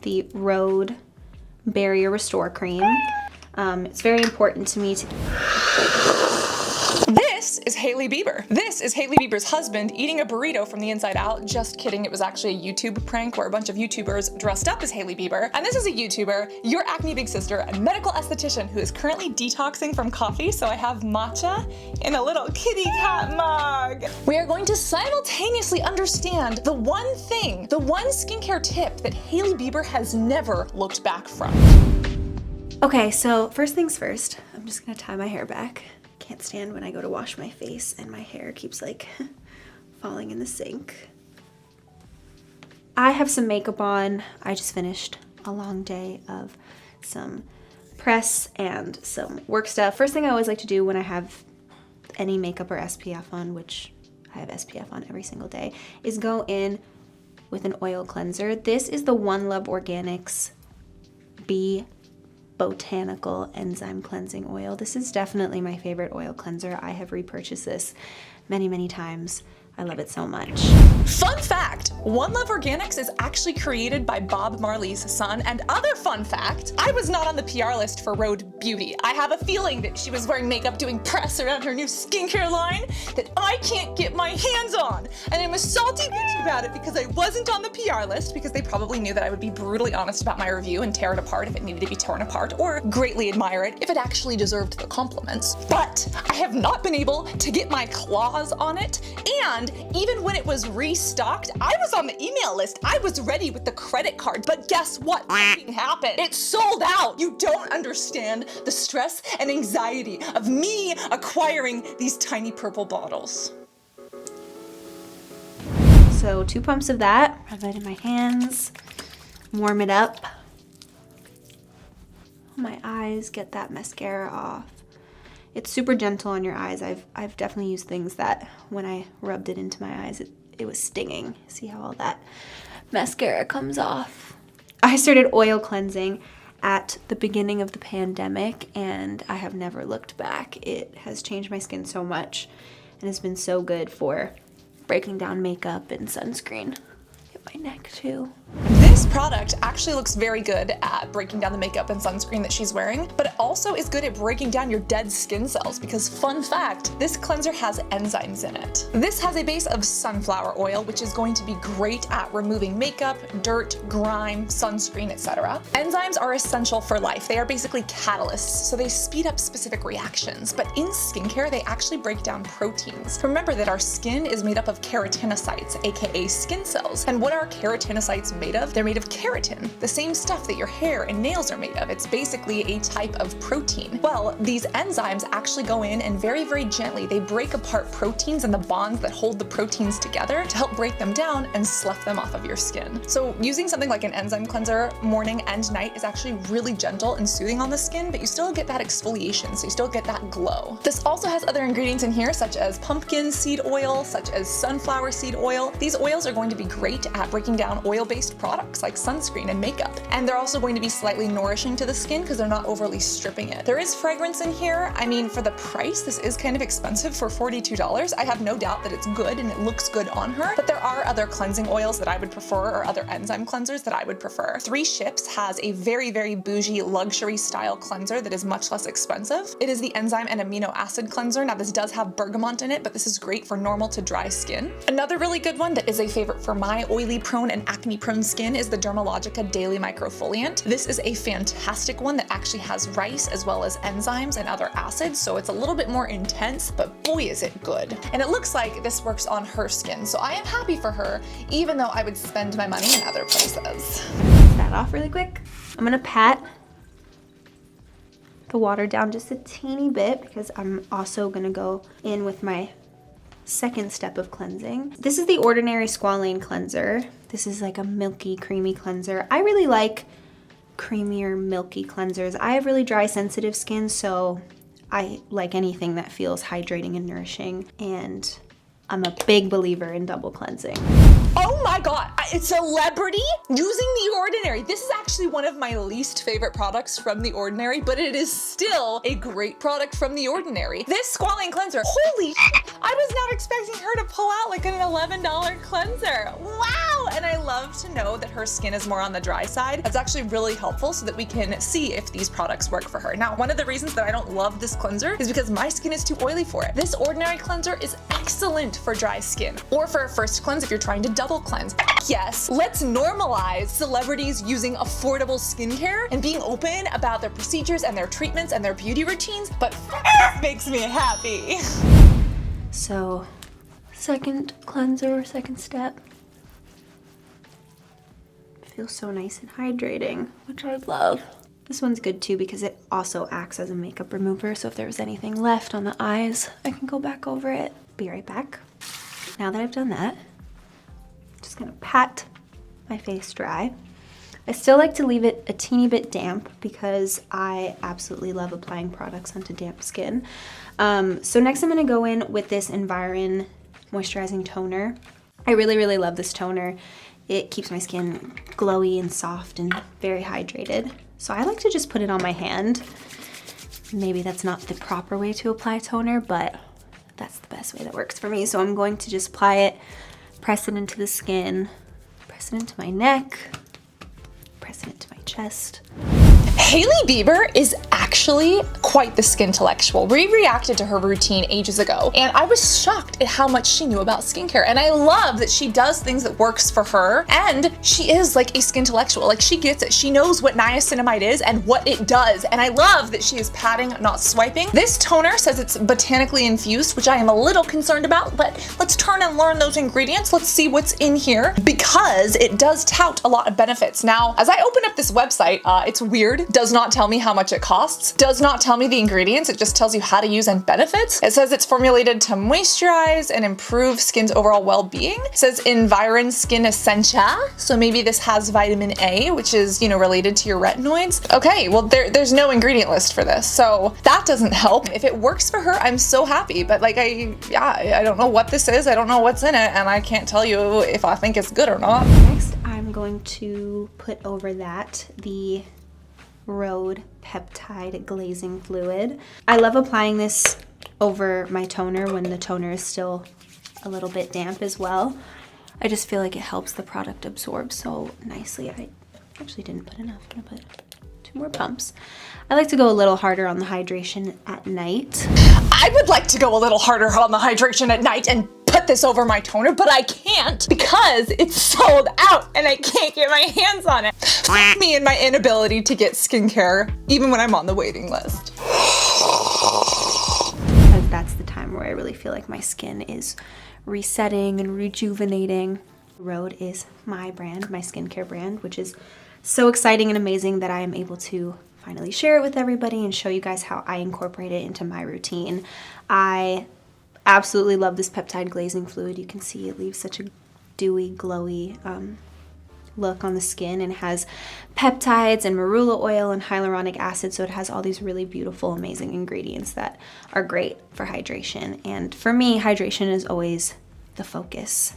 the Rhode Barrier Restore Cream. It's very important to me to... This is Hailey Bieber. This is Hailey Bieber's husband eating a burrito from the inside out. Just kidding, it was actually a YouTube prank where a bunch of YouTubers dressed up as Hailey Bieber. And this is a YouTuber, your acne big sister, a medical esthetician who is currently detoxing from coffee, so I have matcha in a little kitty cat mug. We are going to simultaneously understand the one thing, the one skincare tip that Hailey Bieber has never looked back from. Okay, so first things first, I'm just gonna tie my hair back. Can't stand when I go to wash my face and my hair keeps like falling in the sink. I have some makeup on. I just finished a long day of some press and some work stuff. First thing I always like to do when I have any makeup or SPF on, which I have SPF on every single day, is go in with an oil cleanser. This is the One Love Organics Botanical Enzyme Cleansing Oil. This is definitely my favorite oil cleanser. I have repurchased this many, many times. I love it so much. Fun fact, One Love Organics is actually created by Bob Marley's son. And other fun fact, I was not on the PR list for Rhode Beauty. I have a feeling that she was wearing makeup doing press around her new skincare line that I can't get my hands on. And I'm a salty bitch about it because I wasn't on the PR list because they probably knew that I would be brutally honest about my review and tear it apart if it needed to be torn apart, or greatly admire it if it actually deserved the compliments. But I have not been able to get my claws on it, and even when it was restocked, I was on the email list. I was ready with the credit card, but guess what fucking happened? It sold out. You don't understand the stress and anxiety of me acquiring these tiny purple bottles. So 2 pumps of that, rub it in my hands, warm it up. My eyes, get that mascara off. It's super gentle on your eyes. I've definitely used things that when I rubbed it into my eyes, it was stinging. See how all that mascara comes off? I started oil cleansing at the beginning of the pandemic and I have never looked back. It has changed my skin so much and has been so good for breaking down makeup and sunscreen. Hit my neck too. This product actually looks very good at breaking down the makeup and sunscreen that she's wearing, but it also is good at breaking down your dead skin cells because, fun fact, this cleanser has enzymes in it. This has a base of sunflower oil, which is going to be great at removing makeup, dirt, grime, sunscreen, etc. Enzymes are essential for life. They are basically catalysts, so they speed up specific reactions, but in skincare, they actually break down proteins. Remember that our skin is made up of keratinocytes, aka skin cells, and what are keratinocytes made of? They're made of keratin, the same stuff that your hair and nails are made of. It's basically a type of protein. Well, these enzymes actually go in and very, very gently, they break apart proteins and the bonds that hold the proteins together to help break them down and slough them off of your skin. So using something like an enzyme cleanser morning and night is actually really gentle and soothing on the skin, but you still get that exfoliation, so you still get that glow. This also has other ingredients in here, such as pumpkin seed oil, such as sunflower seed oil. These oils are going to be great at breaking down oil-based products like sunscreen and makeup. And they're also going to be slightly nourishing to the skin because they're not overly stripping it. There is fragrance in here. I mean, for the price, this is kind of expensive for $42. I have no doubt that it's good and it looks good on her, but there are other cleansing oils that I would prefer or other enzyme cleansers that I would prefer. 3 Ships has a very, very bougie luxury style cleanser that is much less expensive. It is the enzyme and amino acid cleanser. Now this does have bergamot in it, but this is great for normal to dry skin. Another really good one that is a favorite for my oily prone and acne prone skin is the Dermalogica Daily Microfoliant. This is a fantastic one that actually has rice as well as enzymes and other acids, so it's a little bit more intense, but boy is it good. And it looks like this works on her skin, so I am happy for her, even though I would spend my money in other places. Rinse that off really quick. I'm gonna pat the water down just a teeny bit because I'm also gonna go in with my second step of cleansing. This is the Ordinary Squalane Cleanser. This is like a milky, creamy cleanser. I really like creamier, milky cleansers. I have really dry, sensitive skin, so I like anything that feels hydrating and nourishing, and I'm a big believer in double cleansing. Oh my god, a celebrity using The Ordinary. This is actually one of my least favorite products from The Ordinary, but it is still a great product from The Ordinary. This squalane cleanser, holy shit, I was not expecting her to pull out like an $11 cleanser. Wow, And I love to know that her skin is more on the dry side. That's actually really helpful so that we can see if these products work for her. Now, one of the reasons that I don't love this cleanser is because my skin is too oily for it. This ordinary cleanser is excellent for dry skin, or for a first cleanse if you're trying to double cleanse. Yes, let's normalize celebrities using affordable skincare and being open about their procedures and their treatments and their beauty routines, but makes me happy. So, second cleanser, second step. Feels so nice and hydrating, which I love. This one's good too because it also acts as a makeup remover, so if there was anything left on the eyes, I can go back over it. Be right back. Now that I've done that, I'm just gonna pat my face dry. I still like to leave it a teeny bit damp because I absolutely love applying products onto damp skin. So next I'm gonna go in with this Environ moisturizing toner. I really, really love this toner. It keeps my skin glowy and soft and very hydrated. So I like to just put it on my hand. Maybe that's not the proper way to apply toner, but that's the best way that works for me. So I'm going to just apply it, press it into the skin, press it into my neck, press it into my chest. Hailey Bieber is actually quite the skintellectual. We reacted to her routine ages ago, and I was shocked at how much she knew about skincare. And I love that she does things that works for her, and she is like a skintellectual. Like, she gets it. She knows what niacinamide is and what it does. And I love that she is patting, not swiping. This toner says it's botanically infused, which I am a little concerned about, but let's turn and learn those ingredients. Let's see what's in here, because it does tout a lot of benefits. Now, as I open up this website, it's weird. Does not tell me how much it costs, does not tell me the ingredients, it just tells you how to use and benefits. It says it's formulated to moisturize and improve skin's overall well-being. It says Environ Skin Essentia, so maybe this has vitamin A, which is, you know, related to your retinoids. Okay, well there's no ingredient list for this, so that doesn't help. If it works for her, I'm so happy, but like I don't know what this is, I don't know what's in it, and I can't tell you if I think it's good or not. Next, I'm going to put over that the Rhode Peptide glazing fluid. I love applying this over my toner when the toner is still a little bit damp as well. I just feel like it helps the product absorb so nicely. I actually didn't put enough. I'm gonna put 2 more pumps. I like to go a little harder on the hydration at night. I would like to go a little harder on the hydration at night and put this over my toner, but I can't because it's sold out and I can't get my hands on it. Me and my inability to get skincare, even when I'm on the waiting list. Because that's the time where I really feel like my skin is resetting and rejuvenating. Rhode is my brand, my skincare brand, which is so exciting and amazing that I am able to finally share it with everybody and show you guys how I incorporate it into my routine. I absolutely love this peptide glazing fluid. You can see it leaves such a dewy, glowy look on the skin, and it has peptides and marula oil and hyaluronic acid, so it has all these really beautiful, amazing ingredients that are great for hydration. And for me, hydration is always the focus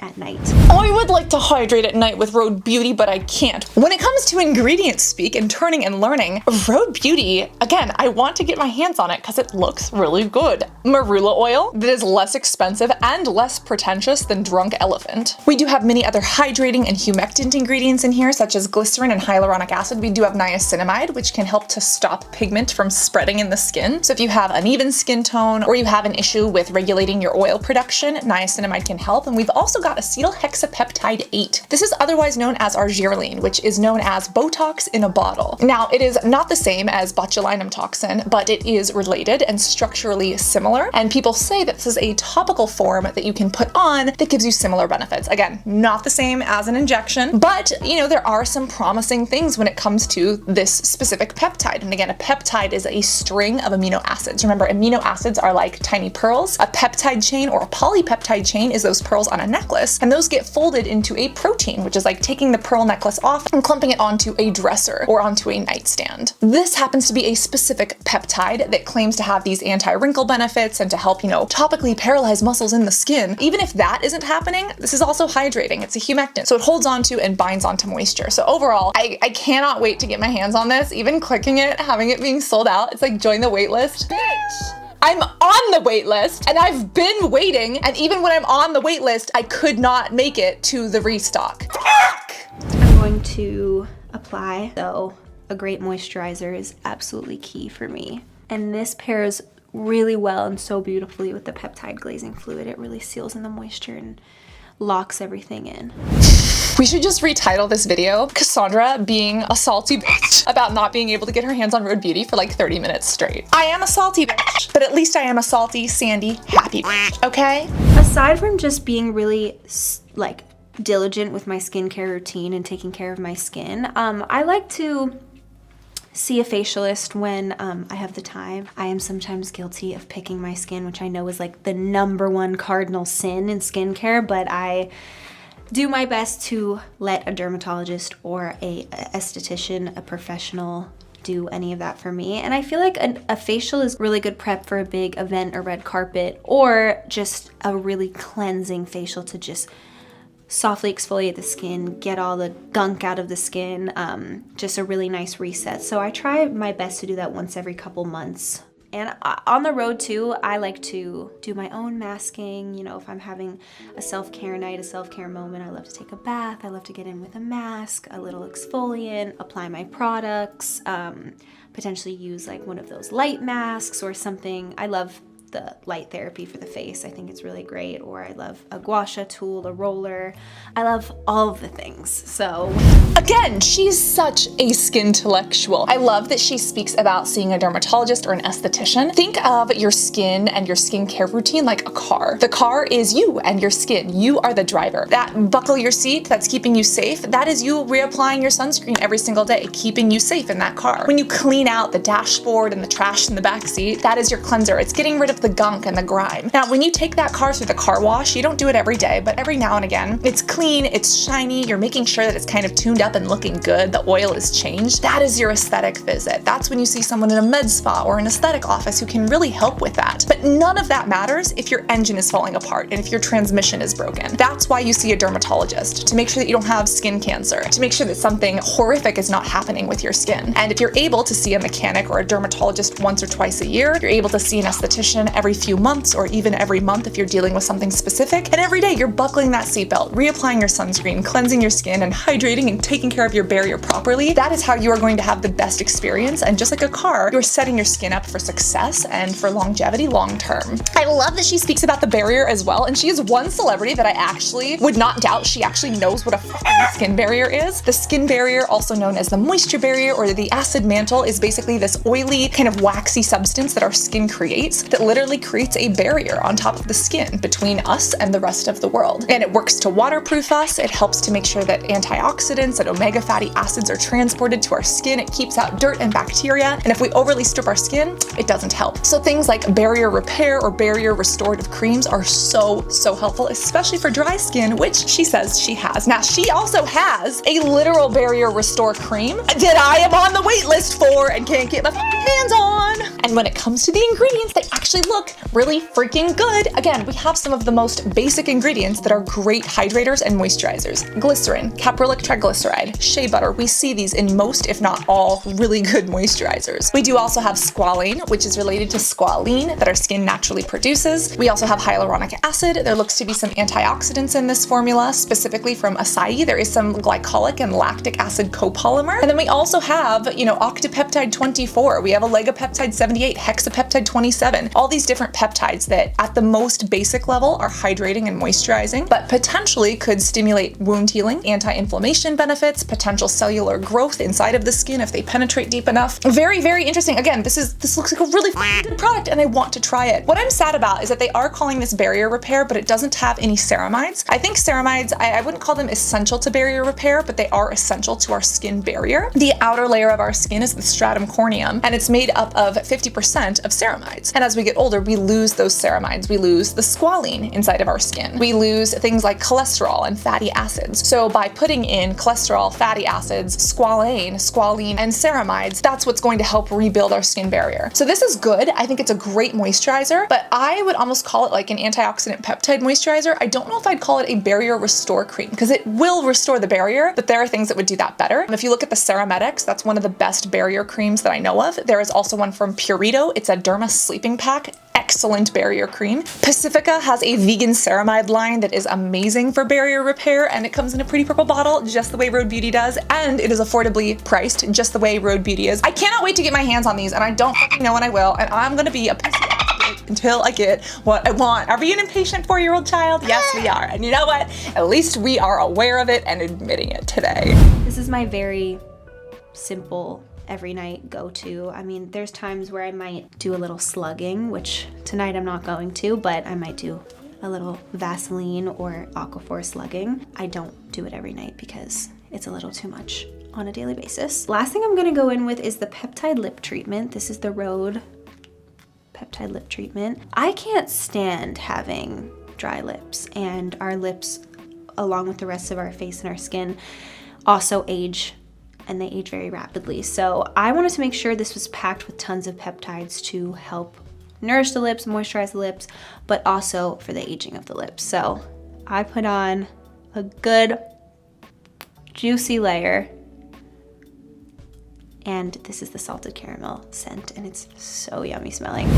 at night. I would like to hydrate at night with Rhode Beauty, but I can't. When it comes to ingredient speak and turning and learning, Rhode Beauty, again, I want to get my hands on it because it looks really good. Marula oil that is less expensive and less pretentious than Drunk Elephant. We do have many other hydrating and humectant ingredients in here, such as glycerin and hyaluronic acid. We do have niacinamide, which can help to stop pigment from spreading in the skin. So if you have uneven skin tone or you have an issue with regulating your oil production, niacinamide can help. And we've also got acetylhexapeptide 8. This is otherwise known as argireline, which is known as Botox in a bottle. Now, it is not the same as botulinum toxin, but it is related and structurally similar. And people say that this is a topical form that you can put on that gives you similar benefits. Again, not the same as an injection, but you know, there are some promising things when it comes to this specific peptide. And again, a peptide is a string of amino acids. Remember, amino acids are like tiny pearls. A peptide chain or a polypeptide chain is those pearls on a necklace, and those get folded into a protein, which is like taking the pearl necklace off and clumping it onto a dresser or onto a nightstand. This happens to be a specific peptide that claims to have these anti-wrinkle benefits and to help, you know, topically paralyze muscles in the skin. Even if that isn't happening, this is also hydrating. It's a humectant, so it holds onto and binds onto moisture. So overall, I cannot wait to get my hands on this. Even clicking it, having it being sold out, it's like join the wait list. Bitch! I'm on the wait list and I've been waiting, and even when I'm on the wait list, I could not make it to the restock. I'm going to apply, so a great moisturizer is absolutely key for me. And this pairs really well and so beautifully with the Peptide glazing fluid. It really seals in the moisture and locks everything in. We should just retitle this video, Cassandra being a salty bitch about not being able to get her hands on Rhode Beauty for like 30 minutes straight. I am a salty bitch, but at least I am a salty, sandy, happy bitch, okay? Aside from just being really like diligent with my skincare routine and taking care of my skin, I like to see a facialist when I have the time. I am sometimes guilty of picking my skin, which I know is like the #1 cardinal sin in skincare, but I do my best to let a dermatologist or a esthetician, a professional, do any of that for me. And I feel like a facial is really good prep for a big event or red carpet, or just a really cleansing facial to just softly exfoliate the skin, get all the gunk out of the skin, just a really nice reset. So I try my best to do that once every couple months. And on the road too, I like to do my own masking. You know, if I'm having a self-care night, a self-care moment, I love to take a bath. I love to get in with a mask, a little exfoliant, apply my products, potentially use like one of those light masks or something. I love the light therapy for the face. I think it's really great. Or I love a gua sha tool, a roller. I love all of the things. So again, she's such a skin-intellectual. I love that she speaks about seeing a dermatologist or an esthetician. Think of your skin and your skincare routine like a car. The car is you and your skin. You are the driver. That buckle your seat that's keeping you safe, that is you reapplying your sunscreen every single day, keeping you safe in that car. When you clean out the dashboard and the trash in the back seat, that is your cleanser. It's getting rid of the gunk and the grime. Now, when you take that car through the car wash, you don't do it every day, but every now and again, it's clean, it's shiny, you're making sure that it's kind of tuned up and looking good, the oil is changed. That is your aesthetic visit. That's when you see someone in a med spa or an aesthetic office who can really help with that. But none of that matters if your engine is falling apart and if your transmission is broken. That's why you see a dermatologist, to make sure that you don't have skin cancer, to make sure that something horrific is not happening with your skin. And if you're able to see a mechanic or a dermatologist once or twice a year, you're able to see an esthetician every few months or even every month if you're dealing with something specific. And every day you're buckling that seatbelt, reapplying your sunscreen, cleansing your skin, and hydrating and taking care of your barrier properly. That is how you are going to have the best experience. And just like a car, you're setting your skin up for success and for longevity long term. I love that she speaks about the barrier as well. And she is one celebrity that I actually would not doubt she actually knows what a skin barrier is. The skin barrier, also known as the moisture barrier or the acid mantle, is basically this oily kind of waxy substance that our skin creates that literally creates a barrier on top of the skin between us and the rest of the world. And it works to waterproof us. It helps to make sure that antioxidants and omega fatty acids are transported to our skin. It keeps out dirt and bacteria. And if we overly strip our skin, it doesn't help. So things like barrier repair or barrier restorative creams are so helpful, especially for dry skin, which she says she has. Now, she also has a literal barrier restore cream that I am on the wait list for and can't get my hands on. And when it comes to the ingredients, they actually look really freaking good. Again, we have some of the most basic ingredients that are great hydrators and moisturizers. Glycerin, caprylic triglyceride, shea butter. We see these in most, if not all, really good moisturizers. We do also have squalane, which is related to squalene that our skin naturally produces. We also have hyaluronic acid. There looks to be some antioxidants in this formula, specifically from acai. There is some glycolic and lactic acid copolymer. And then we also have, octapeptide 24. We have oligopeptide 78, hexapeptide 27. All these different peptides that at the most basic level are hydrating and moisturizing, but potentially could stimulate wound healing, anti-inflammation benefits, potential cellular growth inside of the skin if they penetrate deep enough. Very, very interesting. Again, this looks like a really good product and I want to try it. What I'm sad about is that they are calling this barrier repair, but it doesn't have any ceramides. I think ceramides, I wouldn't call them essential to barrier repair, but they are essential to our skin barrier. The outer layer of our skin is the stratum corneum, and it's made up of 50% of ceramides. And as we get older, we lose those ceramides. We lose the squalene inside of our skin. We lose things like cholesterol and fatty acids. So by putting in cholesterol, fatty acids, squalene, and ceramides, that's what's going to help rebuild our skin barrier. So this is good. I think it's a great moisturizer, but I would almost call it like an antioxidant peptide moisturizer. I don't know if I'd call it a barrier restore cream because it will restore the barrier, but there are things that would do that better. And if you look at the Ceramedics, that's one of the best barrier creams that I know of. There is also one from Purito. It's a Derma sleeping pack. excellent barrier cream. Pacifica has a vegan ceramide line that is amazing for barrier repair, and it comes in a pretty purple bottle, just the way Rhode Beauty does, and it is affordably priced, just the way Rhode Beauty is. I cannot wait to get my hands on these, and I don't fucking know when I will, and I'm gonna be a pissy until I get what I want. Are we an impatient 4-year-old child? Yes, we are. And you know what? At least we are aware of it and admitting it today. This is my very simple every night go-to. I mean, there's times where I might do a little slugging, which tonight I'm not going to, but I might do a little Vaseline or Aquaphor slugging. I don't do it every night because it's a little too much on a daily basis. Last thing I'm gonna go in with is the Peptide lip treatment. This is the Rhode Peptide lip treatment. I can't stand having dry lips, and our lips, along with the rest of our face and our skin, also age, and they age very rapidly. So I wanted to make sure this was packed with tons of peptides to help nourish the lips, moisturize the lips, but also for the aging of the lips. So I put on a good juicy layer, and this is the salted caramel scent, and it's so yummy smelling.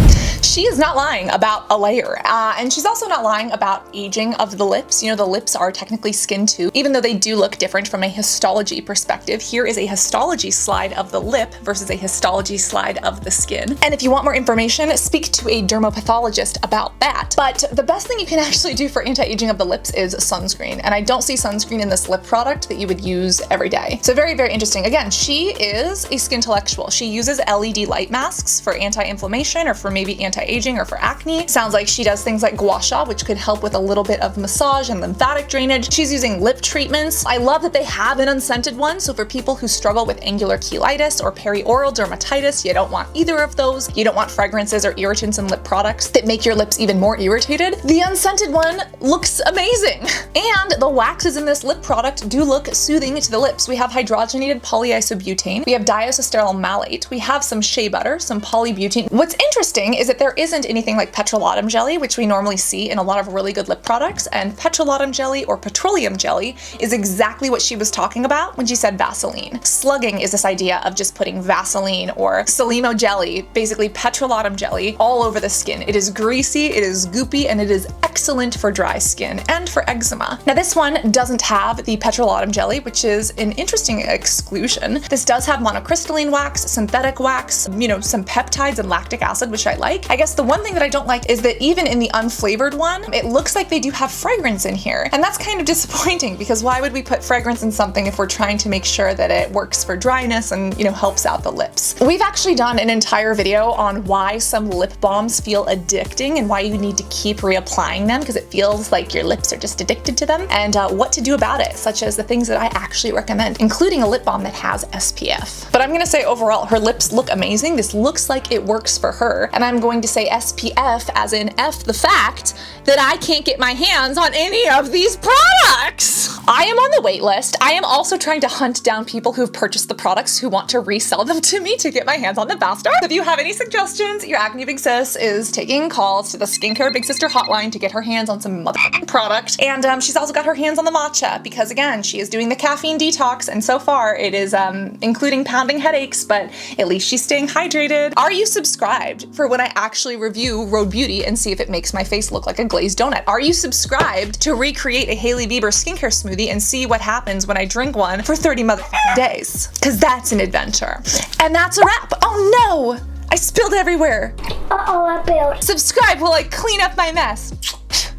She is not lying about a layer, and she's also not lying about aging of the lips. You know, the lips are technically skin too, even though they do look different from a histology perspective. Here is a histology slide of the lip versus a histology slide of the skin. And if you want more information, speak to a dermopathologist about that. But the best thing you can actually do for anti-aging of the lips is sunscreen, and I don't see sunscreen in this lip product that you would use every day. So very, very interesting. Again, she is a skintellectual. She uses LED light masks for anti-inflammation or for maybe anti-aging or for acne. Sounds like she does things like gua sha, which could help with a little bit of massage and lymphatic drainage. She's using lip treatments. I love that they have an unscented one, so for people who struggle with angular cheilitis or perioral dermatitis, you don't want either of those. You don't want fragrances or irritants in lip products that make your lips even more irritated. The unscented one looks amazing. And the waxes in this lip product do look soothing to the lips. We have hydrogenated polyisobutane, we have diacetyl malate, we have some shea butter, some polybutene. What's interesting is that there isn't anything like petrolatum jelly, which we normally see in a lot of really good lip products, and petrolatum jelly or petroleum jelly is exactly what she was talking about when she said Vaseline. Slugging is this idea of just putting Vaseline or Salimo jelly, basically petrolatum jelly, all over the skin. It is greasy, it is goopy, and it is excellent for dry skin and for eczema. Now this one doesn't have the petrolatum jelly, which is an interesting exclusion. This does have monocrystalline wax, synthetic wax, you know, some peptides and lactic acid, which I like. I guess the one thing that I don't like is that even in the unflavored one, it looks like they do have fragrance in here. And that's kind of disappointing, because why would we put fragrance in something if we're trying to make sure that it works for dryness and, you know, helps out the lips? We've actually done an entire video on why some lip balms feel addicting and why you need to keep reapplying them because it feels like your lips are just addicted to them, and what to do about it, such as the things that I actually recommend, including a lip balm that has SPF. But I'm gonna say overall, her lips look amazing. This looks like it works for her, and I'm going to say SPF as in F the fact that I can't get my hands on any of these products. I am on the wait list. I am also trying to hunt down people who've purchased the products who want to resell them to me to get my hands on them faster. If you have any suggestions, your acne big sis is taking calls to the skincare big sister hotline to get her hands on some motherfucking product. And she's also got her hands on the matcha because, again, she is doing the caffeine detox, and so far it is including pounding headaches, but at least she's staying hydrated. Are you subscribed for when I actually review Rhode Beauty and see if it makes my face look like a glazed donut? Are you subscribed to recreate a Hailey Bieber skincare smoothie and see what happens when I drink one for 30 motherfucking days? Because that's an adventure. And that's a wrap. Oh no! I spilled everywhere. Uh-oh, I spilled. Subscribe while I clean up my mess.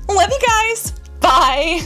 Love you guys. Bye.